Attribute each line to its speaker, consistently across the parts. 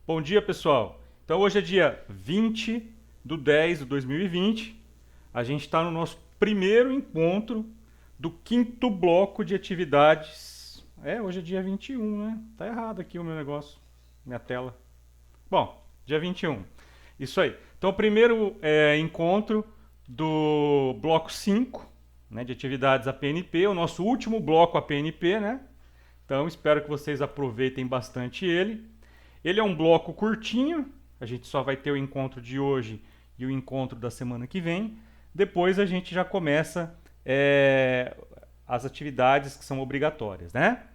Speaker 1: Bom dia, pessoal. Então hoje é dia 20/10/2020. A gente está no nosso primeiro encontro do quinto bloco de atividades. Hoje é dia 21, né? Tá errado aqui o meu negócio, minha tela. Bom, dia 21. Isso aí. Então o primeiro encontro do bloco 5, né, de atividades APNP, o nosso último bloco APNP, né? Então espero que vocês aproveitem bastante ele. Ele é um bloco curtinho, a gente só vai ter o encontro de hoje e o encontro da semana que vem. Depois a gente já começa as atividades que são obrigatórias, né?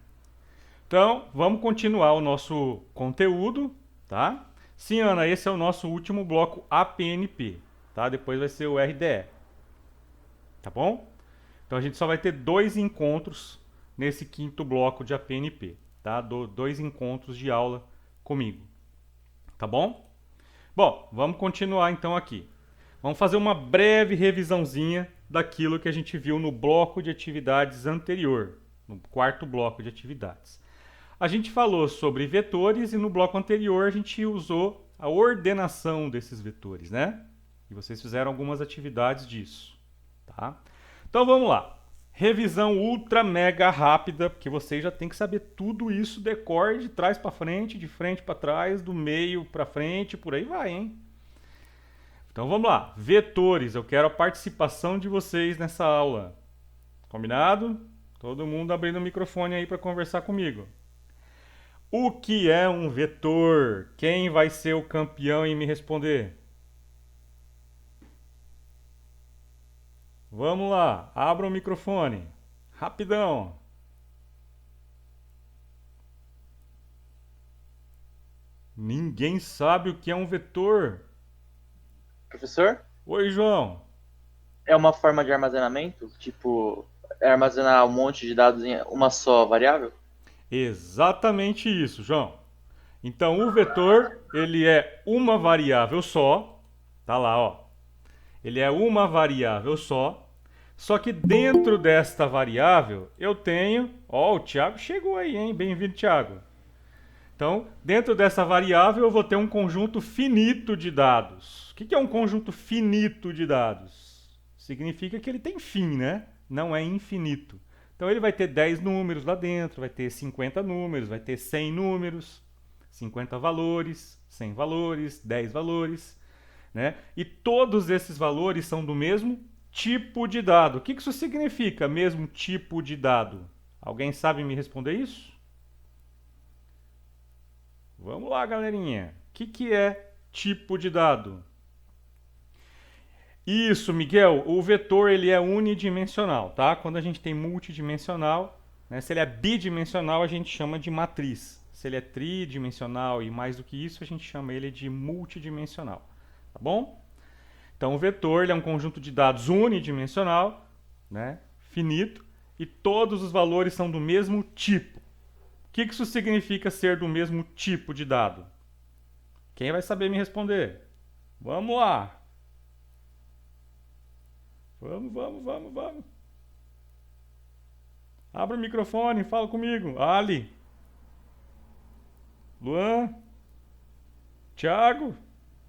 Speaker 1: Então, vamos continuar o nosso conteúdo, tá? Sim, Ana, esse é o nosso último bloco APNP, tá? Depois vai ser o RDE, tá bom? Então a gente só vai ter 2 encontros nesse quinto bloco de APNP, tá? 2 encontros de aula comigo, tá bom? Bom, vamos continuar então aqui. Vamos fazer uma breve revisãozinha daquilo que a gente viu no bloco de atividades anterior, no quarto bloco de atividades. A gente falou sobre vetores e no bloco anterior a gente usou a ordenação desses vetores, né? E vocês fizeram algumas atividades disso, tá? Então vamos lá. Revisão ultra mega rápida, porque vocês já tem que saber tudo isso decore de trás para frente, de frente para trás, do meio para frente, por aí vai, hein? Então vamos lá. Vetores, eu quero a participação de vocês nessa aula. Combinado? Todo mundo abrindo o microfone aí para conversar comigo. O que é um vetor? Quem vai ser o campeão em me responder? Vamos lá, abra o microfone. Rapidão. Ninguém sabe o que é um vetor.
Speaker 2: Professor,
Speaker 1: Oi, João.
Speaker 2: é uma forma de armazenamento? Tipo, armazenar um monte de dados em uma só variável?
Speaker 1: Exatamente isso, João. Então, o vetor, ele é uma variável só. Tá lá, ó. Ele é uma variável só. Só que dentro desta variável, eu tenho... Ó, o Thiago chegou aí, hein? Bem-vindo, Thiago. Então, dentro dessa variável, eu vou ter um conjunto finito de dados. O que é um conjunto finito de dados? Significa que ele tem fim, né? Não é infinito. Então, ele vai ter 10 números lá dentro, vai ter 50 números, vai ter 100 números, 50 valores, 100 valores, 10 valores, né? E todos esses valores são do mesmo tipo de dado. O que isso significa, mesmo tipo de dado? Alguém sabe me responder isso? Vamos lá, galerinha. O que é tipo de dado? Isso, Miguel. O vetor ele é unidimensional, tá? Quando a gente tem multidimensional, né, se ele é bidimensional, a gente chama de matriz. Se ele é tridimensional e mais do que isso, a gente chama ele de multidimensional, tá bom? Então, o vetor ele é um conjunto de dados unidimensional, né, finito, e todos os valores são do mesmo tipo. O que isso significa ser do mesmo tipo de dado? Quem vai saber me responder? Vamos lá. Vamos. Abra o microfone, fala comigo. Ali. Luan. Thiago.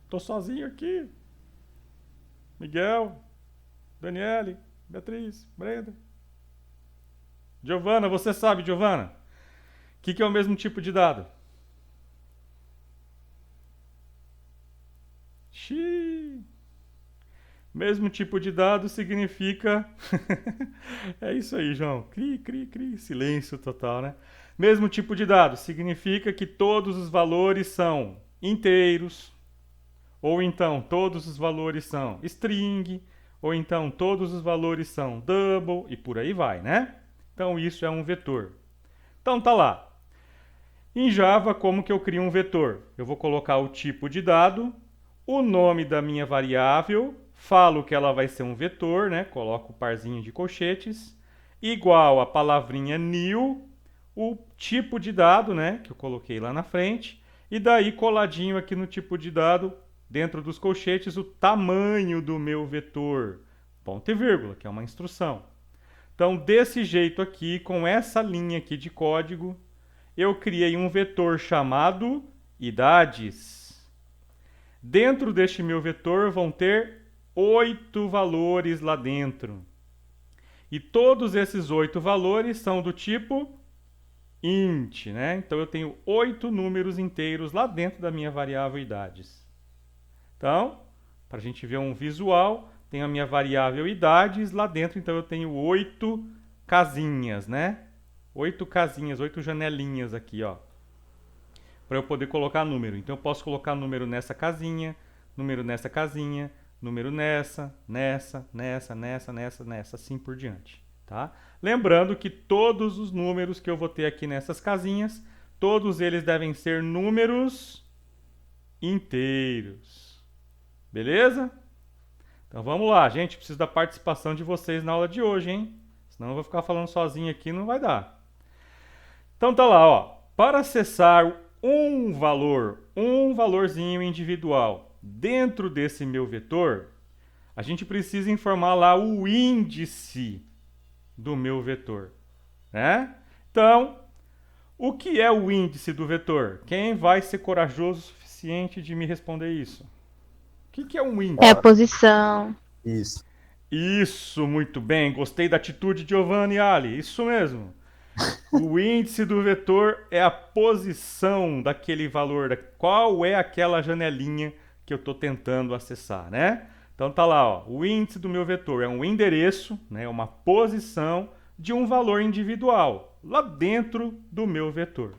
Speaker 1: Tô sozinho aqui. Miguel. Daniele. Beatriz. Brenda. Giovana, você sabe, Giovana? O que é o mesmo tipo de dado? Xiii. Mesmo tipo de dado significa. É isso aí, João. Cri. Silêncio total, né? Mesmo tipo de dado significa que todos os valores são inteiros, ou então todos os valores são string, ou então todos os valores são double e por aí vai, né? Então isso é um vetor. Então tá lá. Em Java, como que eu crio um vetor? Eu vou colocar o tipo de dado, o nome da minha variável, falo que ela vai ser um vetor, né? Coloco o parzinho de colchetes, igual a palavrinha new, o tipo de dado, né? Que eu coloquei lá na frente, e daí coladinho aqui no tipo de dado, dentro dos colchetes, o tamanho do meu vetor, ponto e vírgula, que é uma instrução. Então, desse jeito aqui, com essa linha aqui de código, eu criei um vetor chamado idades. Dentro deste meu vetor vão ter 8 valores lá dentro. E todos esses 8 valores são do tipo int, né? Então eu tenho 8 números inteiros lá dentro da minha variável idades. Então, para a gente ver um visual, tenho a minha variável idades lá dentro, então eu tenho 8 casinhas, né? 8 casinhas, 8 janelinhas aqui, ó. Para eu poder colocar número. Então eu posso colocar número nessa casinha, número nessa casinha, número nessa, nessa, assim por diante, tá? Lembrando que todos os números que eu vou ter aqui nessas casinhas, todos eles devem ser números inteiros. Beleza? Então vamos lá, gente. Preciso da participação de vocês na aula de hoje, hein? Senão eu vou ficar falando sozinho aqui, não vai dar. Então tá lá, ó. Para acessar um valorzinho individual dentro desse meu vetor, a gente precisa informar lá o índice do meu vetor, né? Então, o que é o índice do vetor? Quem vai ser corajoso o suficiente de me responder isso? O que é um índice?
Speaker 3: É a posição.
Speaker 4: Isso.
Speaker 1: Isso, muito bem. Gostei da atitude de Giovanni Ali. Isso mesmo. O índice do vetor é a posição daquele valor. Qual é aquela janelinha que eu estou tentando acessar, né? Então tá lá, ó. O índice do meu vetor é um endereço, né? Uma posição de um valor individual lá dentro do meu vetor.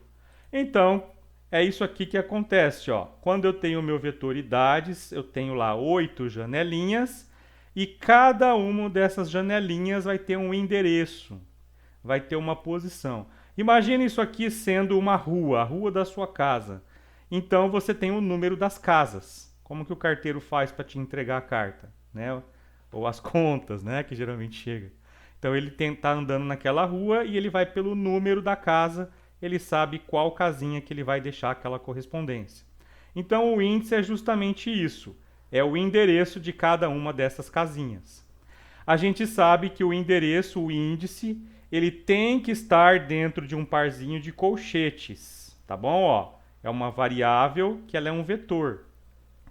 Speaker 1: Então, é isso aqui que acontece, ó. Quando eu tenho o meu vetor idades, eu tenho lá 8 janelinhas e cada uma dessas janelinhas vai ter um endereço, vai ter uma posição. Imagine isso aqui sendo uma rua, a rua da sua casa. Então você tem o número das casas. Como que o carteiro faz para te entregar a carta, né? Ou as contas, né, que geralmente chega. Então ele está andando naquela rua e ele vai pelo número da casa, ele sabe qual casinha que ele vai deixar aquela correspondência. Então o índice é justamente isso, é o endereço de cada uma dessas casinhas. A gente sabe que o endereço, o índice, ele tem que estar dentro de um parzinho de colchetes, tá bom? Ó, é uma variável que ela é um vetor,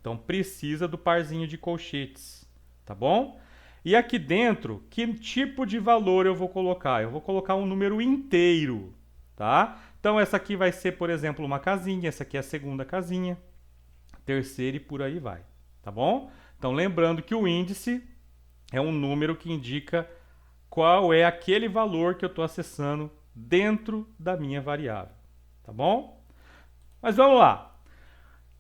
Speaker 1: então precisa do parzinho de colchetes, tá bom? E aqui dentro, que tipo de valor eu vou colocar? Eu vou colocar um número inteiro, tá? Então essa aqui vai ser, por exemplo, uma casinha, essa aqui é a segunda casinha, terceira e por aí vai, tá bom? Então lembrando que o índice é um número que indica qual é aquele valor que eu estou acessando dentro da minha variável, tá bom? Mas vamos lá.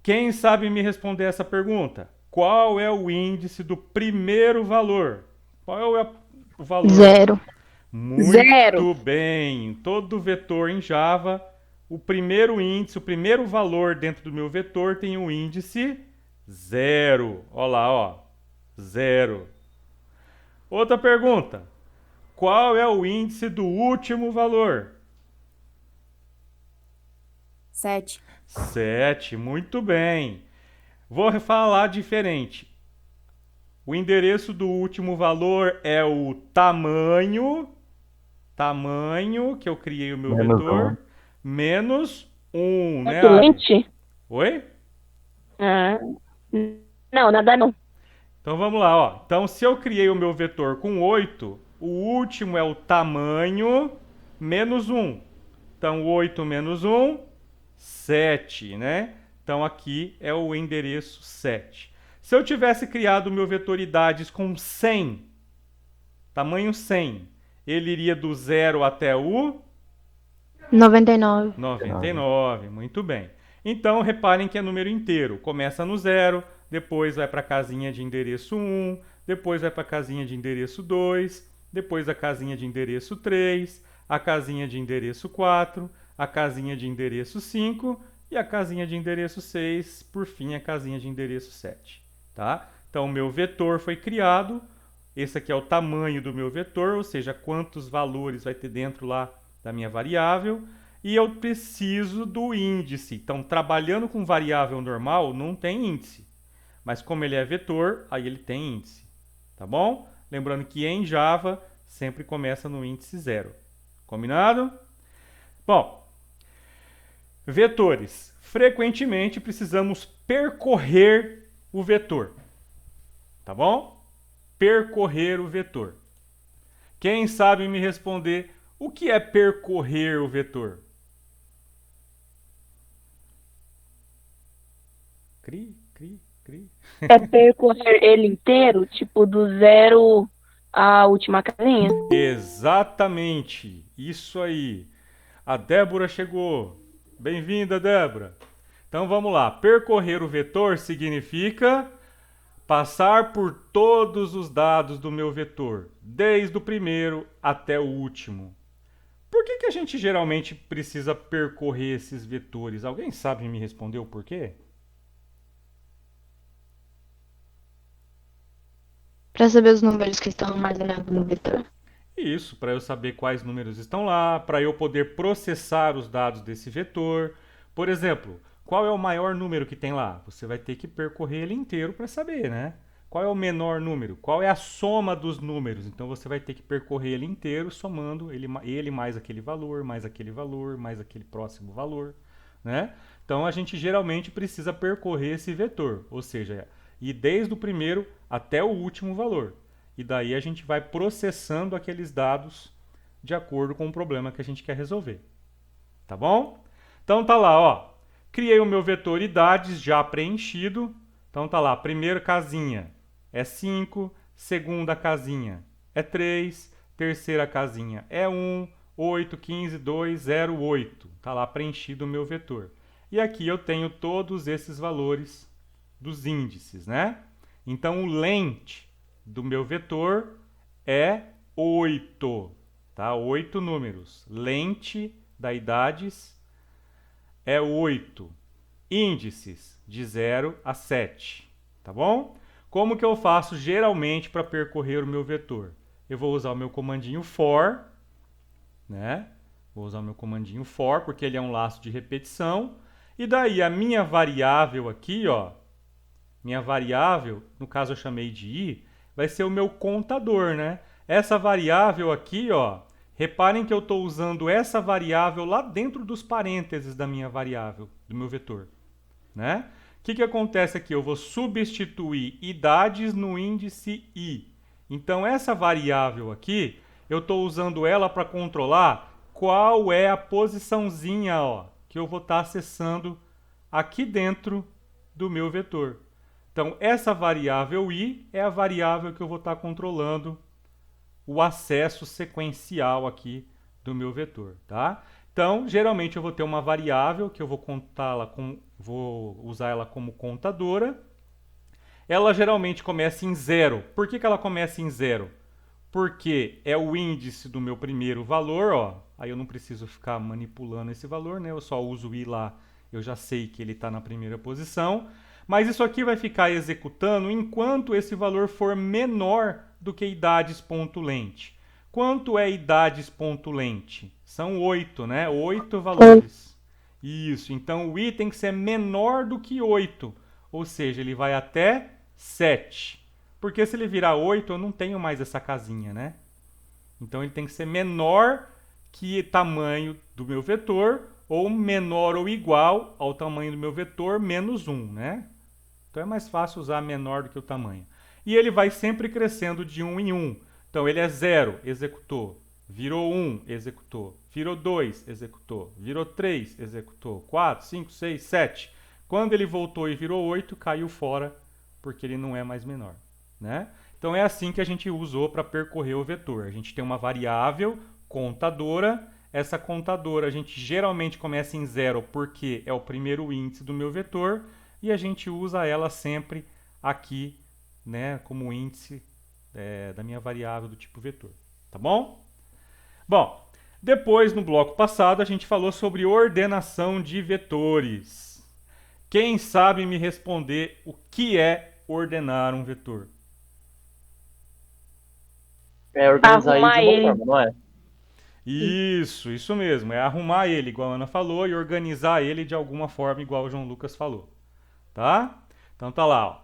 Speaker 1: Quem sabe me responder essa pergunta? Qual é o índice do primeiro valor? Qual é o valor?
Speaker 3: 0.
Speaker 1: Muito
Speaker 5: Zero.
Speaker 1: bem. Todo vetor em Java, o primeiro índice, o primeiro valor dentro do meu vetor tem o índice 0. Olha lá, ó. 0. Outra pergunta. Qual é o índice do último valor?
Speaker 5: 7.
Speaker 1: 7. Muito bem. Vou falar diferente. O endereço do último valor é o tamanho que eu criei o meu
Speaker 4: Menos
Speaker 1: vetor, menos 1, né?
Speaker 5: Excelente.
Speaker 1: Oi?
Speaker 5: Ah, não, nada não.
Speaker 1: Então vamos lá, ó. Então se eu criei o meu vetor com 8, o último é o tamanho menos 1. Então 8 menos 1, 7, né? Então aqui é o endereço 7. Se eu tivesse criado o meu vetor idades com 100, tamanho 100, ele iria do 0 até o
Speaker 3: 99.
Speaker 1: 99, muito bem. Então reparem que é número inteiro. Começa no 0, depois vai para a casinha de endereço 1, depois vai para a casinha de endereço 2, depois a casinha de endereço 3, a casinha de endereço 4, a casinha de endereço 5 e a casinha de endereço 6, por fim a casinha de endereço 7. Tá? Então o meu vetor foi criado, esse aqui é o tamanho do meu vetor, ou seja, quantos valores vai ter dentro lá da minha variável, e eu preciso do índice. Então trabalhando com variável normal não tem índice, mas como ele é vetor, aí ele tem índice. Tá bom? Lembrando que em Java sempre começa no índice 0. Combinado? Bom, vetores. frequentemente precisamos percorrer o vetor. Tá bom? Percorrer o vetor. Quem sabe me responder o que é percorrer o vetor? Cri, cri, cri.
Speaker 5: É percorrer ele inteiro, tipo, do zero à última casinha?
Speaker 1: Exatamente, isso aí. A Débora chegou. Bem-vinda, Débora. Então vamos lá. Percorrer o vetor significa passar por todos os dados do meu vetor, desde o primeiro até o último. Por que a gente geralmente precisa percorrer esses vetores? Alguém sabe me responder o porquê?
Speaker 3: Para saber os números que estão armazenados no vetor.
Speaker 1: Isso, para eu saber quais números estão lá, para eu poder processar os dados desse vetor. Por exemplo, qual é o maior número que tem lá? Você vai ter que percorrer ele inteiro para saber, né? Qual é o menor número? Qual é a soma dos números? Então você vai ter que percorrer ele inteiro, somando ele mais aquele valor, mais aquele valor, mais aquele próximo valor, né? Então a gente geralmente precisa percorrer esse vetor, ou seja, ir desde o primeiro até o último valor. E daí a gente vai processando aqueles dados de acordo com o problema que a gente quer resolver. Tá bom? Então tá lá, ó. Criei o meu vetor idades já preenchido. Então tá lá, primeira casinha é 5, segunda casinha é 3, terceira casinha é 1, 8, 15, 2, 0, 8. Tá lá preenchido o meu vetor. E aqui eu tenho todos esses valores dos índices, né? Então o length do meu vetor é 8, tá? 8 números. Length da idades é 8. Índices de 0 a 7, tá bom? Como que eu faço geralmente para percorrer o meu vetor? Eu vou usar o meu comandinho for, né? Vou usar o meu comandinho for porque ele é um laço de repetição. E daí a minha variável aqui, ó, minha variável, no caso eu chamei de i, vai ser o meu contador, né? Essa variável aqui, ó, reparem que eu estou usando essa variável lá dentro dos parênteses da minha variável, do meu vetor, né? O que acontece aqui? Eu vou substituir idades no índice i. Então essa variável aqui, eu estou usando ela para controlar qual é a posiçãozinha, ó, que eu vou estar acessando aqui dentro do meu vetor. Então, essa variável i é a variável que eu vou estar controlando o acesso sequencial aqui do meu vetor, tá? Então, geralmente eu vou ter uma variável que eu vou vou usar ela como contadora. Ela geralmente começa em 0. Por que ela começa em 0? Porque é o índice do meu primeiro valor, ó. Aí eu não preciso ficar manipulando esse valor, né? Eu só uso o i lá, eu já sei que ele está na primeira posição. Mas isso aqui vai ficar executando enquanto esse valor for menor do que idades.length. Quanto é idades.length? São 8, né? 8 valores. Isso, então o i tem que ser menor do que 8. Ou seja, ele vai até 7. Porque se ele virar 8, eu não tenho mais essa casinha, né? Então ele tem que ser menor que tamanho do meu vetor, ou menor ou igual ao tamanho do meu vetor menos 1, né? Então é mais fácil usar menor do que o tamanho. E ele vai sempre crescendo de 1 em 1. Então ele é 0, executou. Virou 1, executou. Virou 2, executou. Virou 3, executou. 4, 5, 6, 7. Quando ele voltou e virou 8, caiu fora, porque ele não é mais menor, né? Então é assim que a gente usou para percorrer o vetor. A gente tem uma variável contadora. Essa contadora a gente geralmente começa em 0 porque é o primeiro índice do meu vetor. E a gente usa ela sempre aqui, né, como índice da minha variável do tipo vetor. Tá bom? Bom, depois no bloco passado a gente falou sobre ordenação de vetores. Quem sabe me responder o que é ordenar um vetor?
Speaker 2: É organizar
Speaker 5: Arrumar
Speaker 2: ele de
Speaker 5: ele.
Speaker 2: uma forma, não é?
Speaker 1: Isso mesmo. É arrumar ele, igual a Ana falou, e organizar ele de alguma forma, igual o João Lucas falou. Tá? Então tá lá, ó.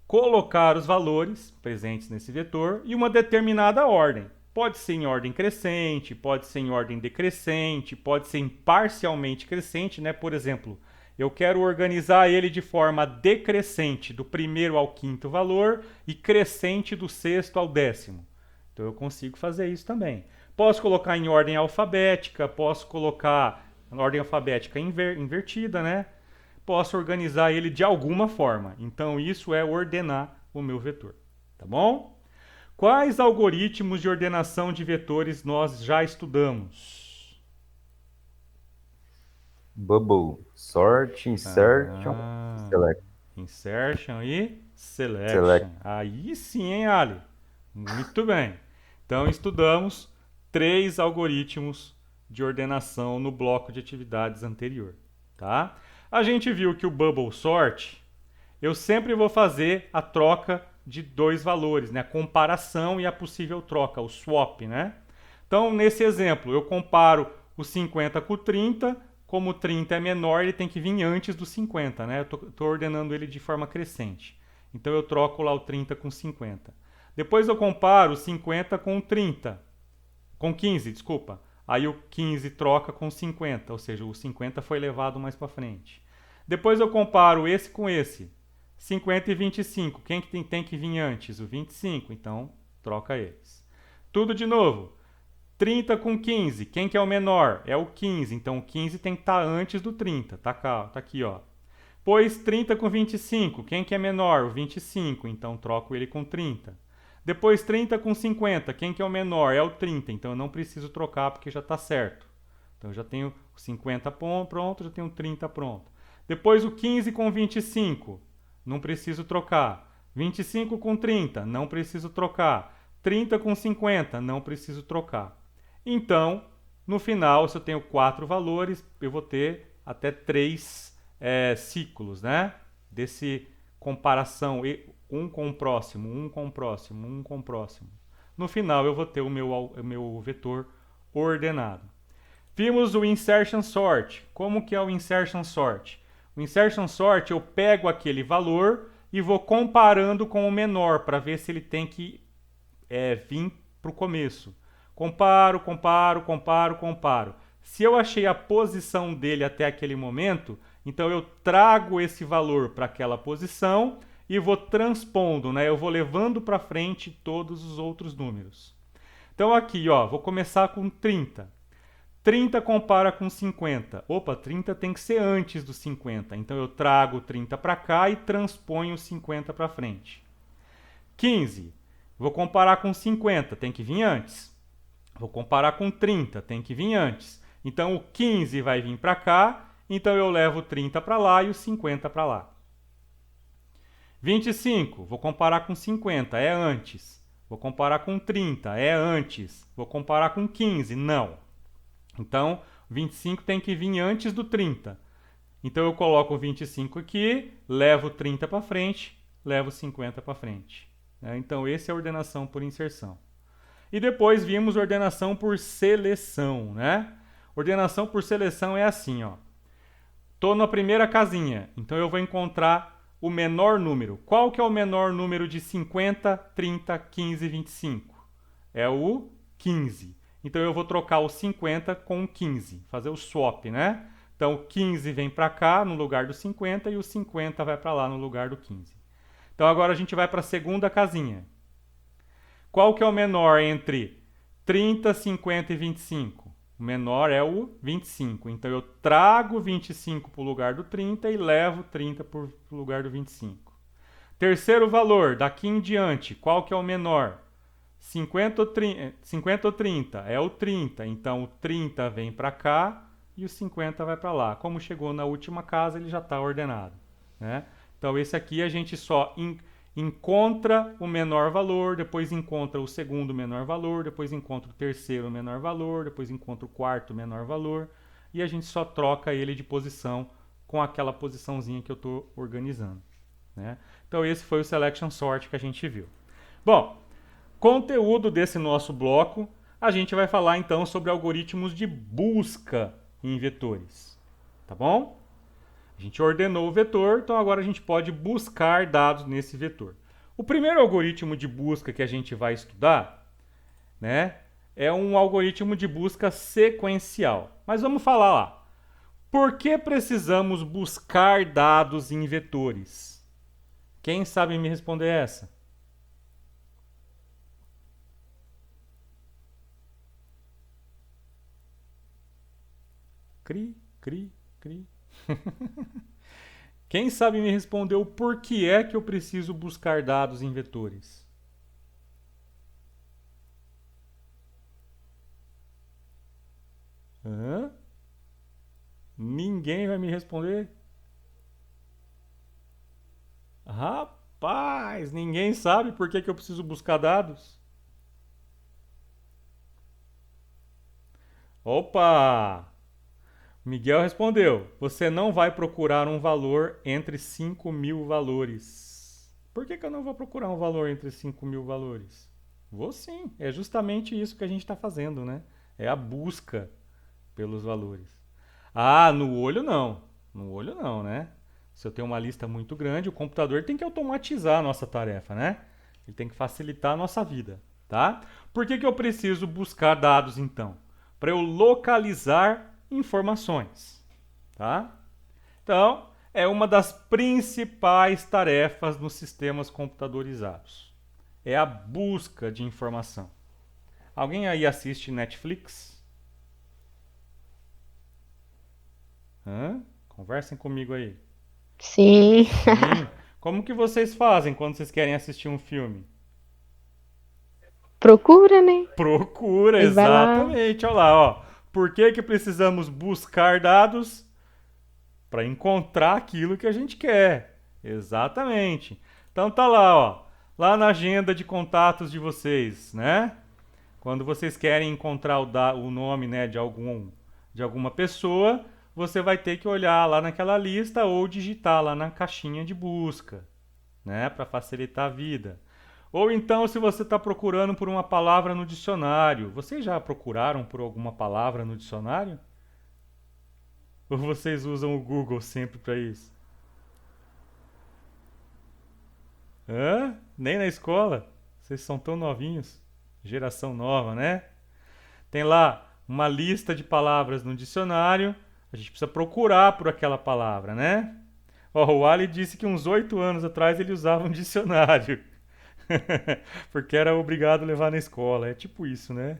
Speaker 1: Colocar os valores presentes nesse vetor em uma determinada ordem. Pode ser em ordem crescente, pode ser em ordem decrescente, pode ser em parcialmente crescente, né? Por exemplo, eu quero organizar ele de forma decrescente do primeiro ao quinto valor e crescente do sexto ao décimo. Então eu consigo fazer isso também. Posso colocar em ordem alfabética, posso colocar em ordem alfabética invertida, né? Posso organizar ele de alguma forma. Então isso é ordenar o meu vetor, tá bom? Quais algoritmos de ordenação de vetores nós já estudamos?
Speaker 4: Bubble, sort, insertion, select.
Speaker 1: Insertion e selection.
Speaker 4: Select.
Speaker 1: Aí sim, hein, Ali? Muito bem. Então estudamos 3 algoritmos de ordenação no bloco de atividades anterior, tá? A gente viu que o bubble sort, eu sempre vou fazer a troca de 2 valores, né? A comparação e a possível troca, o swap, né? Então, nesse exemplo, eu comparo o 50 com o 30, como o 30 é menor, ele tem que vir antes do 50, né? Eu estou ordenando ele de forma crescente. Então, eu troco lá o 30 com 50. Depois eu comparo o 50 com o 30, com 15, desculpa. Aí o 15 troca com 50, ou seja, o 50 foi levado mais para frente. Depois eu comparo esse com esse, 50 e 25. Quem que tem que vir antes? O 25, então troca eles. Tudo de novo. 30 com 15, quem que é o menor? É o 15, então o 15 tem que estar antes do 30, tá aqui, ó. Pois 30 com 25, quem que é menor? O 25, então troco ele com 30. Depois 30 com 50, quem que é o menor? É o 30, então eu não preciso trocar porque já está certo. Então eu já tenho o 50 pronto, já tenho o 30 pronto. Depois o 15 com 25, não preciso trocar. 25 com 30, não preciso trocar. 30 com 50, não preciso trocar. Então, no final, se eu tenho 4 valores, eu vou ter até 3 ciclos, né? Desse comparação, um com o próximo, um com o próximo, um com o próximo. No final, eu vou ter o meu vetor ordenado. Vimos o insertion sort. Como que é o insertion sort? O insertion sort, eu pego aquele valor e vou comparando com o menor para ver se ele tem que vir para o começo. Comparo. Se eu achei a posição dele até aquele momento, então eu trago esse valor para aquela posição e vou transpondo, né? Eu vou levando para frente todos os outros números. Então aqui, ó, vou começar com 30. 30 compara com 50. Opa, 30 tem que ser antes do 50. Então eu trago o 30 para cá e transponho o 50 para frente. 15. Vou comparar com 50, tem que vir antes. Vou comparar com 30, tem que vir antes. Então o 15 vai vir para cá, então eu levo o 30 para lá e o 50 para lá. 25, vou comparar com 50, é antes. Vou comparar com 30, é antes. Vou comparar com 15, não. Então, 25 tem que vir antes do 30. Então eu coloco o 25 aqui, levo o 30 para frente, levo o 50 para frente. Então, esse é a ordenação por inserção. E depois vimos ordenação por seleção, né? Ordenação por seleção é assim, ó. Estou na primeira casinha, então eu vou encontrar o menor número. Qual que é o menor número de 50, 30, 15 e 25? É o 15. Então eu vou trocar o 50 com o 15, fazer o swap, né? Então o 15 vem para cá no lugar do 50 e o 50 vai para lá no lugar do 15. Então agora a gente vai para a segunda casinha. Qual que é o menor entre 30, 50 e 25? O menor é o 25. Então eu trago o 25 para o lugar do 30 e levo o 30 para o lugar do 25. Terceiro valor, daqui em diante, qual que é o menor? 50 ou 30? É o 30. Então o 30 vem para cá e o 50 vai para lá. Como chegou na última casa, ele já está ordenado, né? Então esse aqui a gente só encontra o menor valor, depois encontra o segundo menor valor, depois encontra o terceiro menor valor, depois encontra o quarto menor valor, e a gente só troca ele de posição com aquela posiçãozinha que eu estou organizando, né? Então esse foi o selection sort que a gente viu. Bom, conteúdo desse nosso bloco, a gente vai falar então sobre algoritmos de busca em vetores, tá bom? A gente ordenou o vetor, então agora a gente pode buscar dados nesse vetor. O primeiro algoritmo de busca que a gente vai estudar, né, é um algoritmo de busca sequencial. Mas vamos falar lá. Por que precisamos buscar dados em vetores? Quem sabe me responder essa? Cri, cri, cri. Quem sabe me responder o porquê é que eu preciso buscar dados em vetores? Hã? Ninguém vai me responder? Rapaz, ninguém sabe por que que eu preciso buscar dados? Opa! Miguel respondeu: você não vai procurar um valor entre 5.000 valores. Por que que eu não vou procurar um valor entre 5.000 valores? Vou sim, é justamente isso que a gente está fazendo, né? É a busca pelos valores. Ah, no olho não. No olho não, né? Se eu tenho uma lista muito grande, o computador tem que automatizar a nossa tarefa, né? Ele tem que facilitar a nossa vida, tá? Por que que eu preciso buscar dados então? Para eu localizar informações, tá? Então, é uma das principais tarefas nos sistemas computadorizados. É a busca de informação. Alguém aí assiste Netflix? Hã? Conversem comigo aí.
Speaker 3: Sim.
Speaker 1: Sim. Como que vocês fazem quando vocês querem assistir um filme?
Speaker 3: Procura, né?
Speaker 1: Procura,
Speaker 3: Aí vai lá.
Speaker 1: exatamente. Olha lá, ó. Por que que precisamos buscar dados? Para encontrar aquilo que a gente quer. Exatamente. Então tá lá, ó. Lá na agenda de contatos de vocês, né? Quando vocês querem encontrar o nome, né, de alguma pessoa, você vai ter que olhar lá naquela lista ou digitar lá na caixinha de busca, né, para facilitar a vida. Ou então, se você está procurando por uma palavra no dicionário, vocês já procuraram por alguma palavra no dicionário? Ou vocês usam o Google sempre para isso? Hã? Nem na escola? Vocês são tão novinhos. Geração nova, né? Tem lá uma lista de palavras no dicionário. A gente precisa procurar por aquela palavra, né? Ó, o Ali disse que uns 8 anos atrás ele usava um dicionário. Porque era obrigado a levar na escola. É tipo isso, né?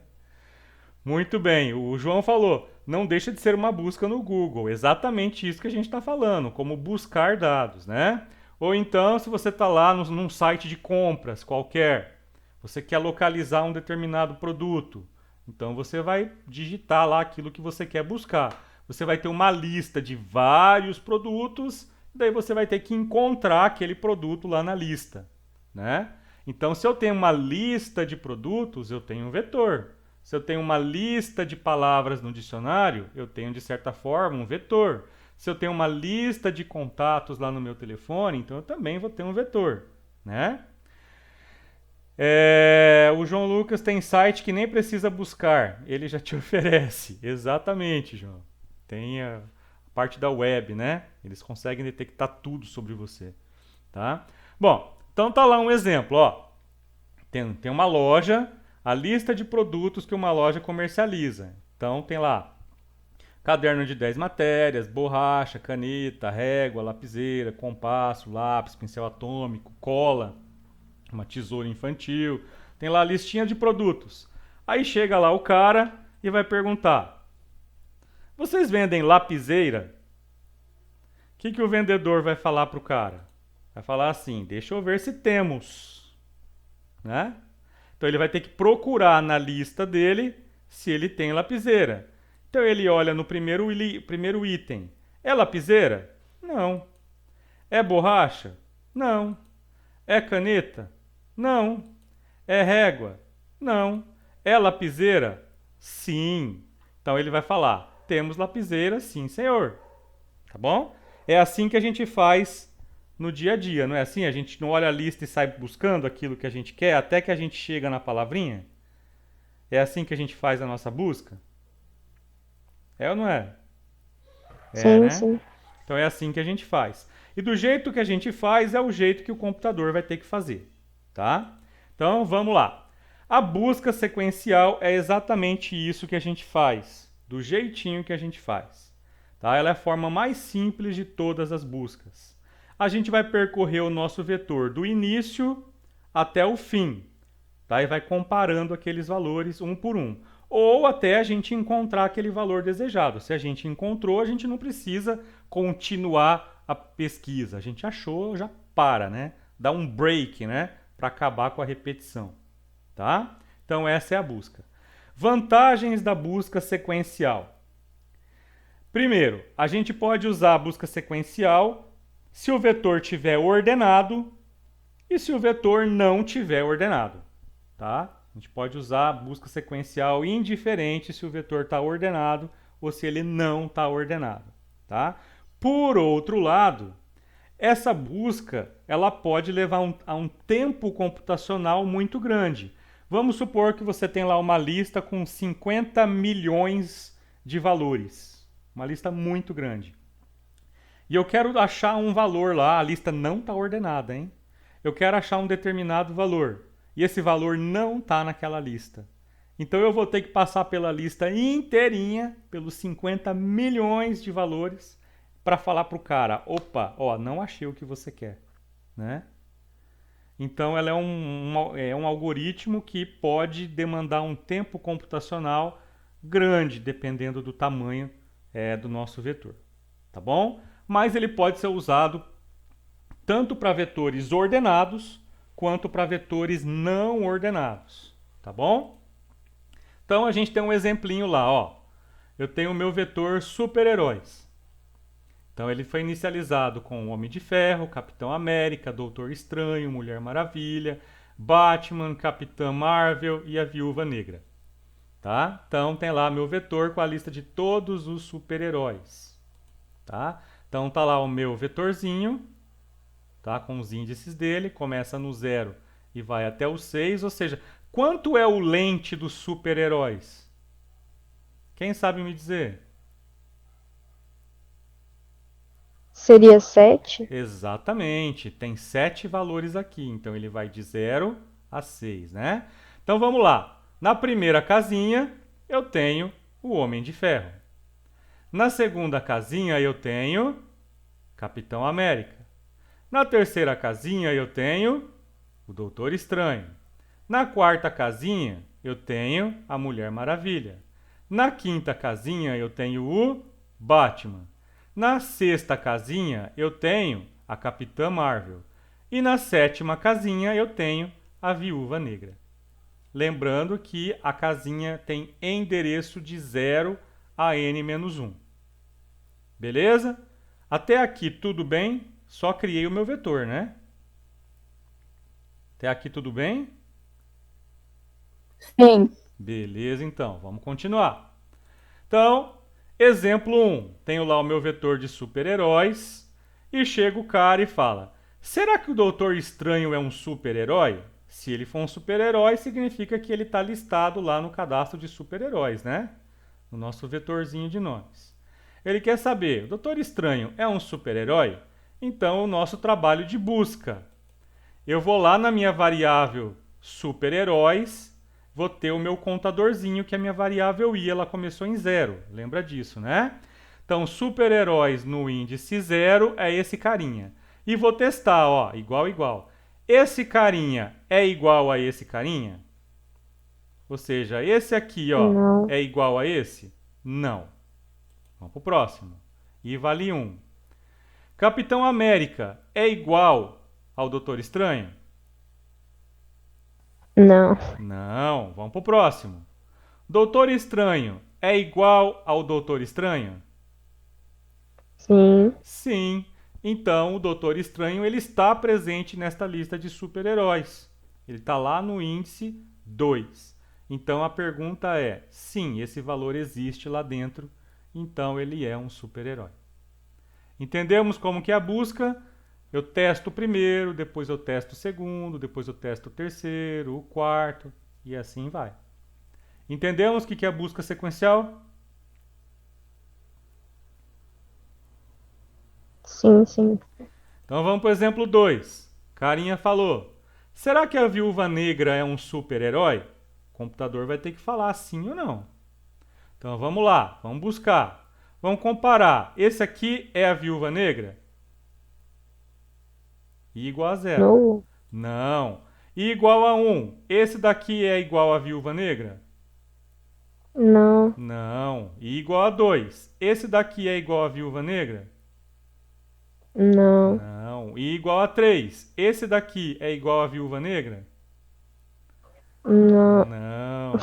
Speaker 1: Muito bem, o João falou, não deixa de ser uma busca no Google, exatamente isso que a gente está falando, como buscar dados, né? Ou então, se você está lá num site de compras qualquer, você quer localizar um determinado produto, então você vai digitar lá aquilo que você quer buscar. Você vai ter uma lista de vários produtos, daí você vai ter que encontrar aquele produto lá na lista, né? Então, se eu tenho uma lista de produtos, eu tenho um vetor. Se eu tenho uma lista de palavras no dicionário, eu tenho, de certa forma, um vetor. Se eu tenho uma lista de contatos lá no meu telefone, então eu também vou ter um vetor, né? O João Lucas tem site que nem precisa buscar, ele já te oferece. Exatamente, João. Tem a parte da web, né? Eles conseguem detectar tudo sobre você, tá? Bom, então tá lá um exemplo, ó. Tem uma loja, a lista de produtos que uma loja comercializa. Então tem lá caderno de 10 matérias, borracha, caneta, régua, lapiseira, compasso, lápis, pincel atômico, cola, uma tesoura infantil. Tem lá a listinha de produtos. Aí chega lá o cara e vai perguntar: vocês vendem lapiseira? O que o vendedor vai falar pro cara? Vai falar assim: deixa eu ver se temos, né? Então ele vai ter que procurar na lista dele se ele tem lapiseira. Então ele olha no primeiro item. É lapiseira? Não. É borracha? Não. É caneta? Não. É régua? Não. É lapiseira? Sim. Então ele vai falar: temos lapiseira, sim, senhor. Tá bom? É assim que a gente faz no dia a dia, não é assim? A gente não olha a lista e sai buscando aquilo que a gente quer até que a gente chega na palavrinha? É assim que a gente faz a nossa busca? É ou não é?
Speaker 3: Sim,
Speaker 1: Né?
Speaker 3: sim.
Speaker 1: Então é assim que a gente faz. E do jeito que a gente faz é o jeito que o computador vai ter que fazer, tá? Então vamos lá. A busca sequencial é exatamente isso que a gente faz, do jeitinho que a gente faz. Tá? Ela é a forma mais simples de todas as buscas. A gente vai percorrer o nosso vetor do início até o fim, tá? E vai comparando aqueles valores um por um. Ou até a gente encontrar aquele valor desejado. Se a gente encontrou, a gente não precisa continuar a pesquisa. A gente achou, já para, né? Dá um break, né? Para acabar com a repetição, tá? Então essa é a busca. Vantagens da busca sequencial. Primeiro, a gente pode usar a busca sequencial se o vetor tiver ordenado e se o vetor não tiver ordenado, tá? A gente pode usar a busca sequencial indiferente se o vetor está ordenado ou se ele não está ordenado, tá? Por outro lado, essa busca ela pode levar a um tempo computacional muito grande. Vamos supor que você tem lá uma lista com 50 milhões de valores, uma lista muito grande. E eu quero achar um valor lá, a lista não está ordenada, hein? Eu quero achar um determinado valor. E esse valor não está naquela lista. Então eu vou ter que passar pela lista inteirinha, pelos 50 milhões de valores, para falar para o cara, opa, ó, não achei o que você quer, né? Então ela é um algoritmo que pode demandar um tempo computacional grande, dependendo do tamanho do nosso vetor, tá bom? Mas ele pode ser usado tanto para vetores ordenados quanto para vetores não ordenados, tá bom? Então a gente tem um exemplinho lá, ó. Eu tenho o meu vetor super-heróis. Então ele foi inicializado com o Homem de Ferro, Capitão América, Doutor Estranho, Mulher Maravilha, Batman, Capitã Marvel e a Viúva Negra. Tá? Então tem lá meu vetor com a lista de todos os super-heróis. Tá? Então tá lá o meu vetorzinho, tá? Com os índices dele, começa no 0 e vai até o 6, ou seja, quanto é o lente dos super-heróis? Quem sabe me dizer?
Speaker 3: Seria 7?
Speaker 1: Exatamente, tem 7 valores aqui, então ele vai de 0 a 6, né? Então vamos lá. Na primeira casinha eu tenho o Homem de Ferro. Na segunda casinha eu tenho Capitão América. Na terceira casinha eu tenho o Doutor Estranho. Na quarta casinha eu tenho a Mulher Maravilha. Na quinta casinha eu tenho o Batman. Na sexta casinha eu tenho a Capitã Marvel. E na sétima casinha eu tenho a Viúva Negra. Lembrando que a casinha tem endereço de 0 a n-1. Beleza? Até aqui tudo bem? Só criei o meu vetor, né? Até aqui tudo bem?
Speaker 5: Sim.
Speaker 1: Beleza, então. Vamos continuar. Então, exemplo 1. Tenho lá o meu vetor de super-heróis e chega o cara e fala: será que o Doutor Estranho é um super-herói? Se ele for um super-herói, significa que ele está listado lá no cadastro de super-heróis, né? No nosso vetorzinho de nomes. Ele quer saber, o Doutor Estranho é um super-herói? Então, o nosso trabalho de busca. Eu vou lá na minha variável super-heróis, vou ter o meu contadorzinho, que é a minha variável i, ela começou em 0. Lembra disso, né? Então, super-heróis no índice 0 é esse carinha. E vou testar, ó, igual, igual. Esse carinha é igual a esse carinha? Ou seja, esse aqui, ó,
Speaker 3: Não.
Speaker 1: é igual a esse? Não. Vamos pro próximo. I vale 1. Capitão América é igual ao Doutor Estranho?
Speaker 3: Não.
Speaker 1: Não. Vamos pro próximo. Doutor Estranho é igual ao Doutor Estranho?
Speaker 3: Sim.
Speaker 1: Sim. Então, o Doutor Estranho ele está presente nesta lista de super-heróis. Ele está lá no índice 2. Então, a pergunta é, sim, esse valor existe lá dentro, então ele é um super-herói. Entendemos como que é a busca? Eu testo o primeiro, depois eu testo o segundo, depois eu testo o terceiro, o quarto, e assim vai. Entendemos o que é a busca sequencial?
Speaker 3: Sim, sim.
Speaker 1: Então vamos para o exemplo 2. Carinha falou: será que a Viúva Negra é um super-herói? O computador vai ter que falar sim ou não. Então vamos lá, vamos buscar. Vamos comparar. Esse aqui é a viúva negra? I igual a 0.
Speaker 5: No.
Speaker 1: Não. I igual a 1. Esse daqui é igual à viúva negra?
Speaker 5: Não.
Speaker 1: Não. I igual a 2. Esse daqui é igual à viúva negra?
Speaker 5: Não.
Speaker 1: Não. I igual a 3. Esse daqui é igual à viúva negra?
Speaker 5: Não.
Speaker 1: Não.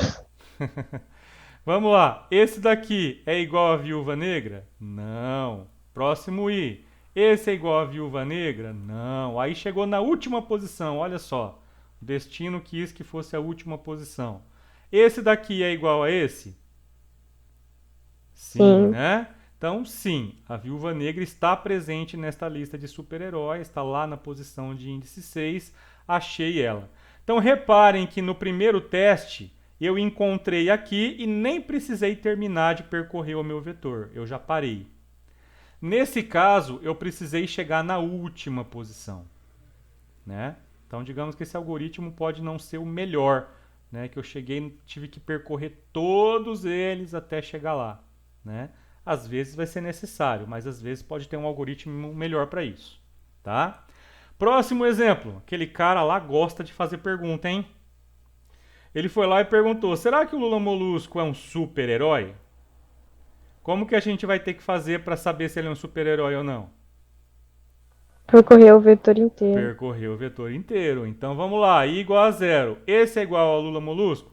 Speaker 1: Vamos lá. Esse daqui é igual à viúva negra? Não. Próximo I. Esse é igual à viúva negra? Não. Aí chegou na última posição, olha só. O destino quis que fosse a última posição. Esse daqui é igual a esse? Sim,
Speaker 5: Sim.
Speaker 1: né? Então, sim, a viúva negra está presente nesta lista de super-heróis, está lá na posição de índice 6, achei ela. Então, reparem que no primeiro teste eu encontrei aqui e nem precisei terminar de percorrer o meu vetor, eu já parei. Nesse caso, eu precisei chegar na última posição, né? Então, digamos que esse algoritmo pode não ser o melhor, né? Que eu cheguei, tive que percorrer todos eles até chegar lá, né? Às vezes vai ser necessário, mas às vezes pode ter um algoritmo melhor para isso, tá? Próximo exemplo, aquele cara lá gosta de fazer pergunta, hein? Ele foi lá e perguntou: será que o Lula Molusco é um super-herói? Como que a gente vai ter que fazer para saber se ele é um super-herói ou não?
Speaker 5: Percorreu o vetor inteiro.
Speaker 1: Percorreu o vetor inteiro. Então vamos lá, I igual a 0. Esse é igual ao Lula Molusco?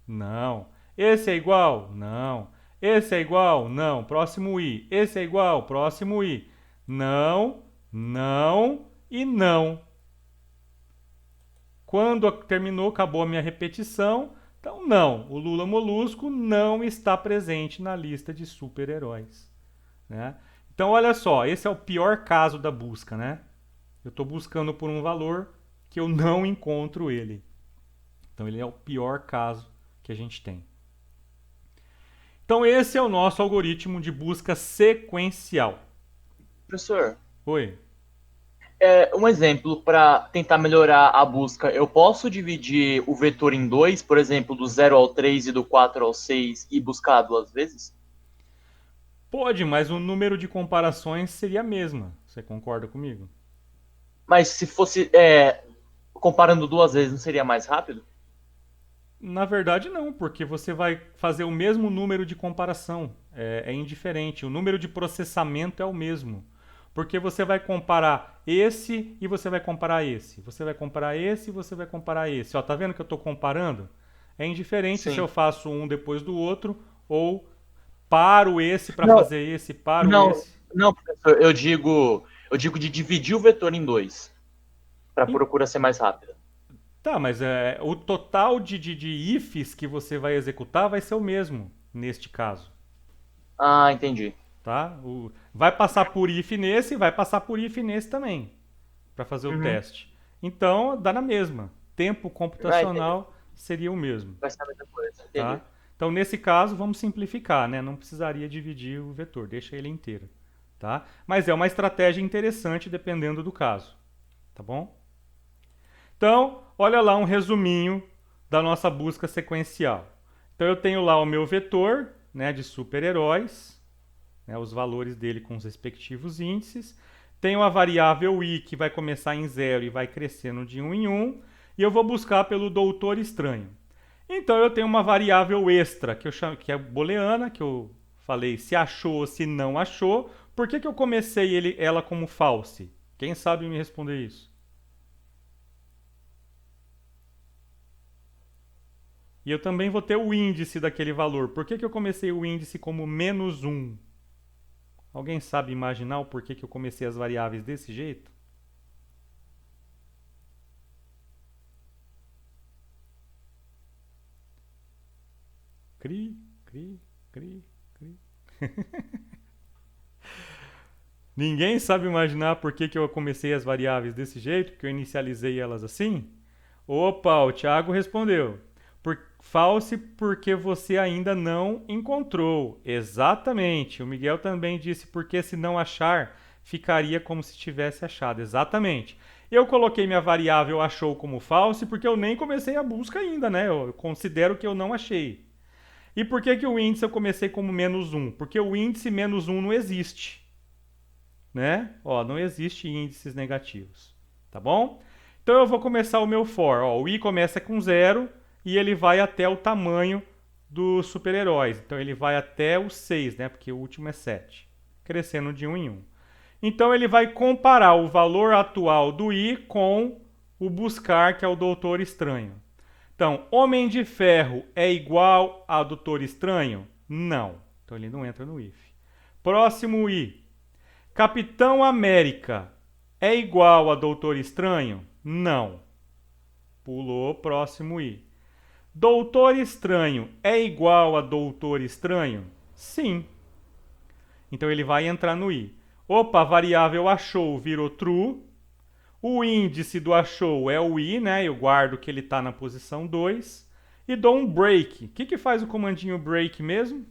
Speaker 1: Não. Esse é igual? Não. Esse é igual? Não. Próximo I. Esse é igual? Próximo I. Não, não e não. Quando terminou, acabou a minha repetição. Então, não. O Lula Molusco não está presente na lista de super-heróis, né? Então, olha só. Esse é o pior caso da busca, né? Eu estou buscando por um valor que eu não encontro ele. Então, ele é o pior caso que a gente tem. Então, esse é o nosso algoritmo de busca sequencial.
Speaker 2: Professor,
Speaker 1: Oi.
Speaker 2: um exemplo para tentar melhorar a busca. Eu posso dividir o vetor em dois, por exemplo, do 0 ao 3 e do 4 ao 6 e buscar duas vezes?
Speaker 1: Pode, mas o número de comparações seria a mesma. Você concorda comigo?
Speaker 2: Mas se fosse comparando duas vezes, não seria mais rápido?
Speaker 1: Na verdade, não, porque você vai fazer o mesmo número de comparação. É indiferente. O número de processamento é o mesmo. Porque você vai comparar esse e você vai comparar esse. Você vai comparar esse e você vai comparar esse. Ó, tá vendo que eu estou comparando? É indiferente
Speaker 2: Sim.
Speaker 1: se eu faço um depois do outro ou paro esse para
Speaker 2: Não.
Speaker 1: fazer esse, paro
Speaker 2: Não,
Speaker 1: esse.
Speaker 2: não, professor, eu digo de dividir o vetor em dois, para a
Speaker 1: Em-
Speaker 2: procura ser mais rápida.
Speaker 1: Tá, mas o total de ifs que você vai executar vai ser o mesmo neste caso.
Speaker 2: Ah, entendi.
Speaker 1: Tá? Vai passar por if nesse, vai passar por if nesse também, para fazer o
Speaker 2: Uhum.
Speaker 1: teste. Então, dá na mesma. Tempo computacional seria o mesmo.
Speaker 2: Vai ser a mesma coisa, entendi.
Speaker 1: Tá? Então, nesse caso, vamos simplificar, né? Não precisaria dividir o vetor, deixa ele inteiro. Tá? Mas é uma estratégia interessante dependendo do caso. Tá bom? Então, olha lá um resuminho da nossa busca sequencial. Então, eu tenho lá o meu vetor, né, de super-heróis, né, os valores dele com os respectivos índices. Tenho a variável i, que vai começar em 0 e vai crescendo de 1 em 1. E eu vou buscar pelo Doutor Estranho. Então, eu tenho uma variável extra, que é booleana, que eu falei se achou ou se não achou. Por que eu comecei ela como false? Quem sabe me responder isso? E eu também vou ter o índice daquele valor. Por que eu comecei o índice como -1? Alguém sabe imaginar o porquê que eu comecei as variáveis desse jeito? Cri, cri, cri, cri. Ninguém sabe imaginar por que eu comecei as variáveis desse jeito, que eu inicializei elas assim? Opa, o Thiago respondeu. False porque você ainda não encontrou. Exatamente. O Miguel também disse porque se não achar, ficaria como se tivesse achado. Exatamente. Eu coloquei minha variável achou como false porque eu nem comecei a busca ainda, né? Eu considero que eu não achei. E por que que o índice eu comecei como menos 1? Porque o índice menos 1 não existe. Né? Ó, não existe índices negativos. Tá bom? Então eu vou começar o meu for. Ó, o i começa com 0 e ele vai até o tamanho dos super-heróis. Então ele vai até o 6, né? Porque o último é 7. Crescendo de 1 em 1. Então ele vai comparar o valor atual do i com o buscar, que é o Doutor Estranho. Então, Homem de Ferro é igual a Doutor Estranho? Não. Então ele não entra no if. Próximo i. Capitão América é igual a Doutor Estranho? Não. Pulou, próximo i. Doutor Estranho é igual a Doutor Estranho? Sim. Então ele vai entrar no i. Opa, a variável achou virou true. O índice do achou é o i, né? Eu guardo que ele está na posição 2. E dou um break. O que faz o comandinho break mesmo?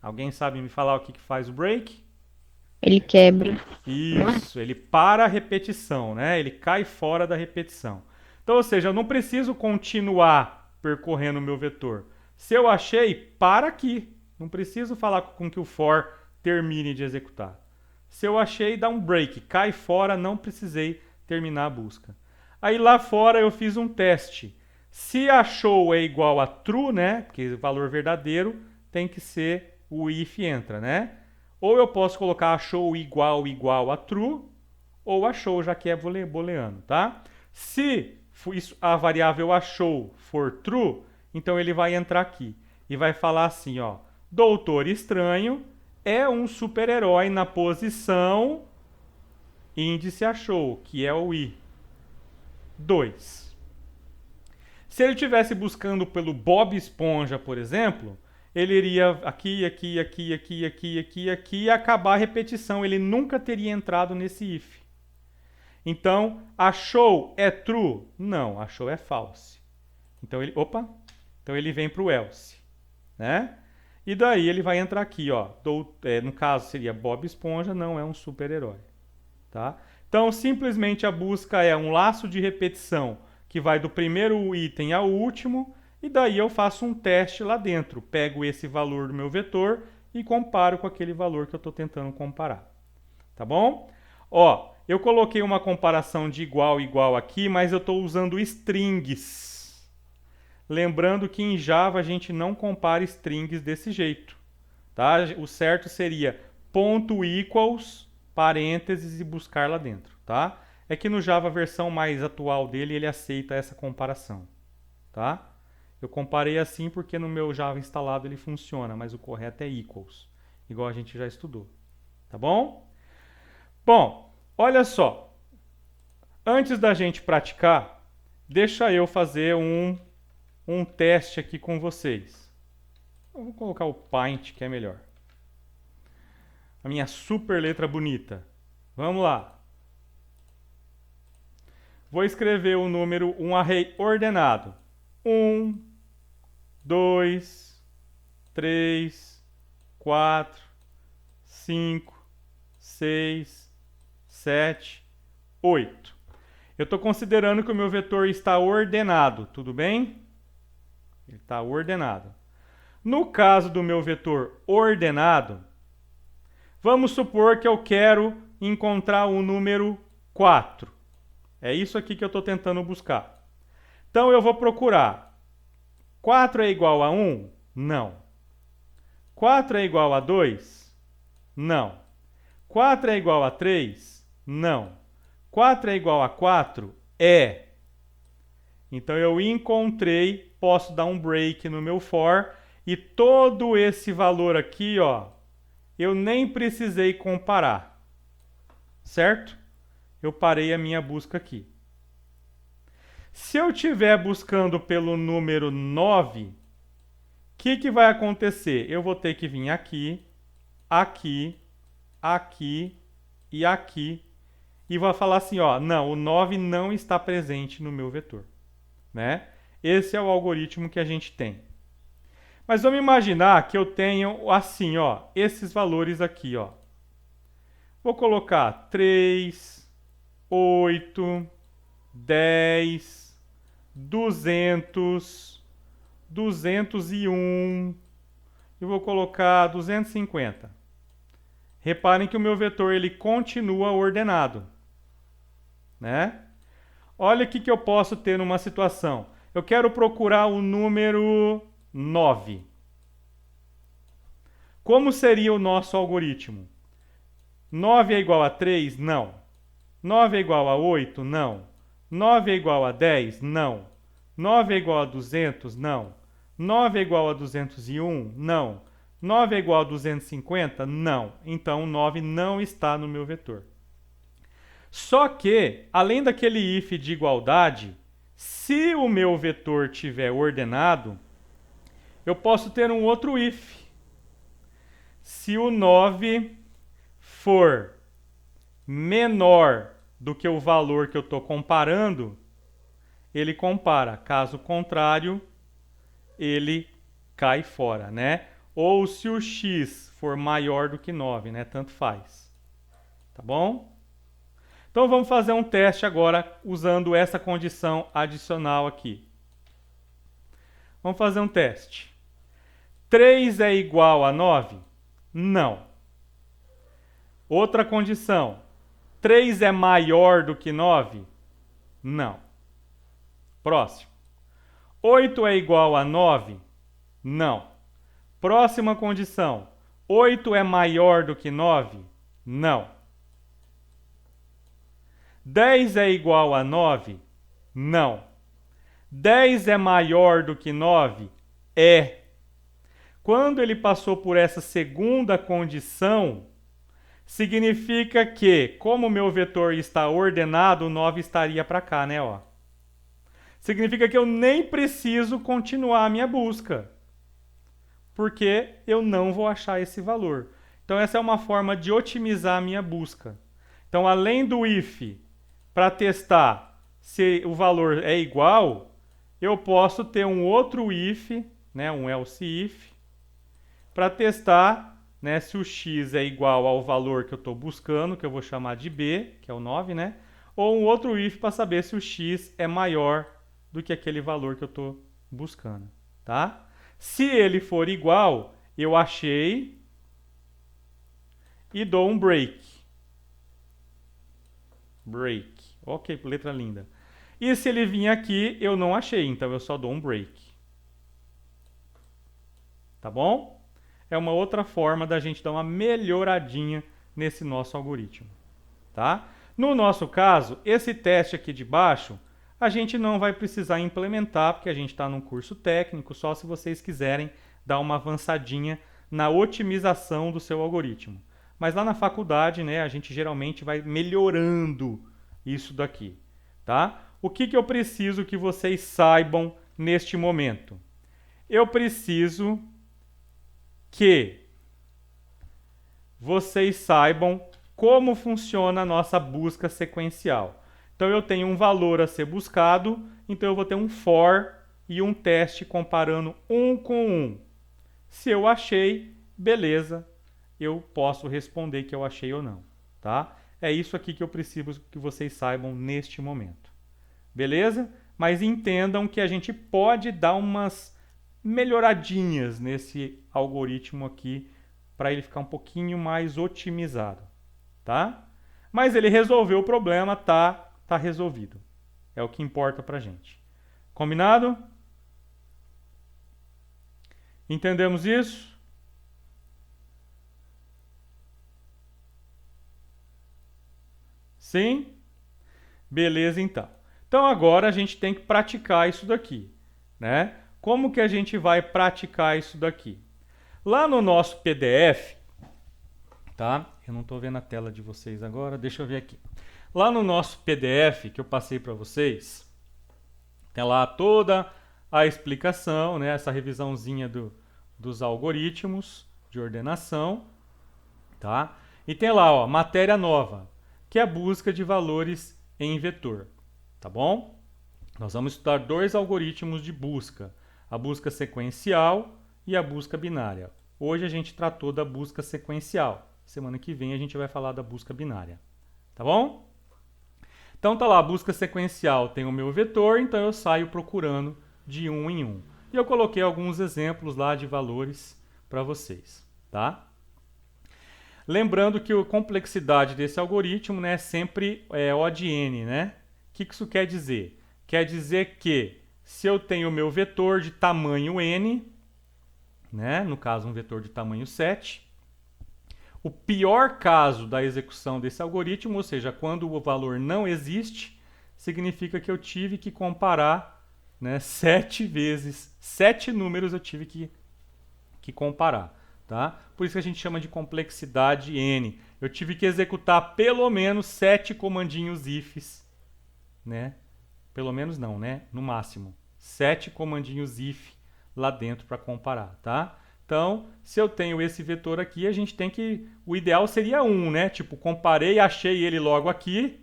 Speaker 1: Alguém sabe me falar o que faz o break?
Speaker 3: Ele quebra.
Speaker 1: Isso, ele para a repetição, né? Ele cai fora da repetição. Então, ou seja, eu não preciso continuar percorrendo o meu vetor. Se eu achei, para aqui. Não preciso falar com que o for termine de executar. Se eu achei, dá um break, cai fora, não precisei terminar a busca. Aí lá fora eu fiz um teste. Se achou é igual a true, né? Porque valor verdadeiro tem que ser o if entra, né? Ou eu posso colocar achou igual a true, ou achou, já que é booleano, tá? Se a variável achou for true, então ele vai entrar aqui e vai falar assim, ó, Doutor Estranho é um super-herói na posição índice achou, que é o i. 2. Se ele estivesse buscando pelo Bob Esponja, por exemplo, ele iria aqui e acabar a repetição. Ele nunca teria entrado nesse if. Então, achou é true? Não, achou é false. Então ele vem para o else, né? E daí ele vai entrar aqui, ó. No caso seria Bob Esponja, não é um super-herói, tá? Então simplesmente a busca é um laço de repetição que vai do primeiro item ao último. E daí eu faço um teste lá dentro. Pego esse valor do meu vetor e comparo com aquele valor que eu estou tentando comparar. Tá bom? Ó, eu coloquei uma comparação de igual aqui, mas eu estou usando strings. Lembrando que em Java a gente não compara strings desse jeito. Tá? O certo seria ponto equals, parênteses e buscar lá dentro. Tá? É que no Java a versão mais atual dele ele aceita essa comparação. Tá? Eu comparei assim porque no meu Java instalado ele funciona, mas o correto é equals, igual a gente já estudou. Tá bom? Bom, olha só. Antes da gente praticar, deixa eu fazer um teste aqui com vocês. Eu vou colocar o Paint, que é melhor. A minha super letra bonita. Vamos lá. Vou escrever o número, um array ordenado. 1, 2, 3, 4, 5, 6, 7, 8. Eu estou considerando que o meu vetor está ordenado, tudo bem? Ele está ordenado. No caso do meu vetor ordenado, vamos supor que eu quero encontrar o número 4. É isso aqui que eu estou tentando buscar. Então eu vou procurar. 4 é igual a 1? Não. 4 é igual a 2? Não. 4 é igual a 3? Não. 4 é igual a 4? É. Então eu encontrei, posso dar um break no meu for, e todo esse valor aqui, ó, eu nem precisei comparar. Certo? Eu parei a minha busca aqui. Se eu estiver buscando pelo número 9, o que vai acontecer? Eu vou ter que vir aqui, aqui, aqui e aqui. E vou falar assim, ó, não, o 9 não está presente no meu vetor. Né? Esse é o algoritmo que a gente tem. Mas vamos imaginar que eu tenho assim, ó, esses valores aqui, ó. Vou colocar 3, 8, 10, 200, 201, e vou colocar 250. Reparem que o meu vetor ele continua ordenado, né? Olha o que eu posso ter numa situação. Eu quero procurar o número 9. Como seria o nosso algoritmo? 9 é igual a 3? Não. 9 é igual a 8? Não. 9 é igual a 10? Não. 9 é igual a 200? Não. 9 é igual a 201? Não. 9 é igual a 250? Não. Então, 9 não está no meu vetor. Só que, além daquele if de igualdade, se o meu vetor tiver ordenado, eu posso ter um outro if. Se o 9 for menor do que o valor que eu estou comparando, ele compara. Caso contrário, ele cai fora, né? Ou se o x for maior do que 9, né? Tanto faz. Tá bom? Então vamos fazer um teste agora usando essa condição adicional aqui. Vamos fazer um teste. 3 é igual a 9? Não. Outra condição. 3 é maior do que 9? Não. Próximo. 8 é igual a 9? Não. Próxima condição. 8 é maior do que 9? Não. 10 é igual a 9? Não. 10 é maior do que 9? É. Quando ele passou por essa segunda condição, significa que, como o meu vetor está ordenado, o 9 estaria para cá, né? Ó. Significa que eu nem preciso continuar a minha busca, porque eu não vou achar esse valor. Então, essa é uma forma de otimizar a minha busca. Então, além do if, para testar se o valor é igual, eu posso ter um outro if, né, um else if, para testar, né, se o x é igual ao valor que eu estou buscando, que eu vou chamar de b, que é o 9, né? Ou um outro if para saber se o x é maior do que aquele valor que eu estou buscando, tá? Se ele for igual, eu achei e dou um break. Break. Ok, letra linda. E se ele vir aqui, eu não achei, então eu só dou um break. Tá bom? É uma outra forma da gente dar uma melhoradinha nesse nosso algoritmo, tá? No nosso caso, esse teste aqui de baixo, a gente não vai precisar implementar, porque a gente está num curso técnico, só se vocês quiserem dar uma avançadinha na otimização do seu algoritmo. Mas lá na faculdade, né, a gente geralmente vai melhorando isso daqui, tá? O que eu preciso que vocês saibam neste momento? Eu preciso que vocês saibam como funciona a nossa busca sequencial. Então, eu tenho um valor a ser buscado, então eu vou ter um for e um teste comparando um com um. Se eu achei, beleza, eu posso responder que eu achei ou não, tá? É isso aqui que eu preciso que vocês saibam neste momento. Beleza? Mas entendam que a gente pode dar umas melhoradinhas nesse algoritmo aqui para ele ficar um pouquinho mais otimizado, tá? Mas ele resolveu o problema, tá resolvido. É o que importa pra gente. Combinado? Entendemos isso? Sim? Beleza, então. Então agora a gente tem que praticar isso daqui, né? Como que a gente vai praticar isso daqui? Lá no nosso PDF, tá? Eu não estou vendo a tela de vocês agora, deixa eu ver aqui. Lá no nosso PDF que eu passei para vocês, tem lá toda a explicação, né? Essa revisãozinha dos algoritmos de ordenação, tá? E tem lá, ó, matéria nova, que é a busca de valores em vetor, tá bom? Nós vamos estudar dois algoritmos de busca, a busca sequencial e a busca binária. Hoje a gente tratou da busca sequencial. Semana que vem a gente vai falar da busca binária, tá bom? Então tá lá, a busca sequencial tem o meu vetor, então eu saio procurando de um em um. E eu coloquei alguns exemplos lá de valores para vocês, tá? Lembrando que a complexidade desse algoritmo, né, é sempre O de n, né? O que isso quer dizer? Quer dizer que se eu tenho o meu vetor de tamanho n, né, no caso um vetor de tamanho 7, o pior caso da execução desse algoritmo, ou seja, quando o valor não existe, significa que eu tive que comparar, né, 7 vezes, 7 números eu tive que comparar. Tá? Por isso que a gente chama de complexidade n. Eu tive que executar pelo menos 7 comandinhos ifs, né? Pelo menos não, né? No máximo. 7 comandinhos if lá dentro para comparar, tá? Então, se eu tenho esse vetor aqui, a gente tem que... O ideal seria 1, né? Tipo, comparei, achei ele logo aqui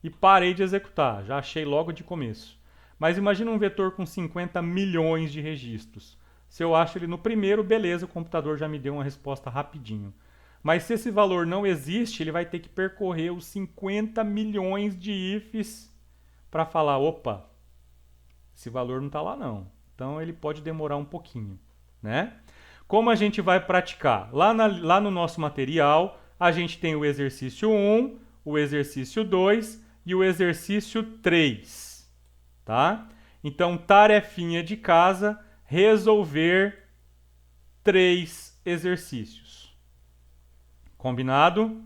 Speaker 1: e parei de executar. Já achei logo de começo. Mas imagina um vetor com 50 milhões de registros. Se eu acho ele no primeiro, beleza, o computador já me deu uma resposta rapidinho. Mas se esse valor não existe, ele vai ter que percorrer os 50 milhões de ifs para falar, opa, esse valor não está lá não. Então ele pode demorar um pouquinho, né? Como a gente vai praticar? Lá no nosso material, a gente tem o exercício 1, o exercício 2 e o exercício 3, tá? Então, tarefinha de casa... resolver 3 exercícios. Combinado?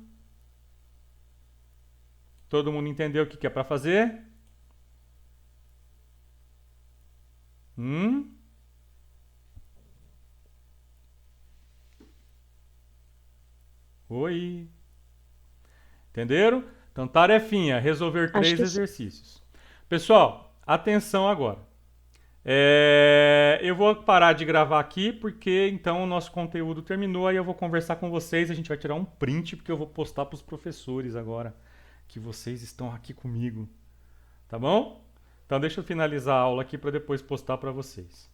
Speaker 1: Todo mundo entendeu o que é para fazer? Oi. Entenderam? Então, tarefinha, resolver 3 exercícios. Pessoal, atenção agora. Eu vou parar de gravar aqui porque então o nosso conteúdo terminou. Aí eu vou conversar com vocês. A gente vai tirar um print porque eu vou postar para os professores agora que vocês estão aqui comigo. Tá bom? Então deixa eu finalizar a aula aqui para depois postar para vocês.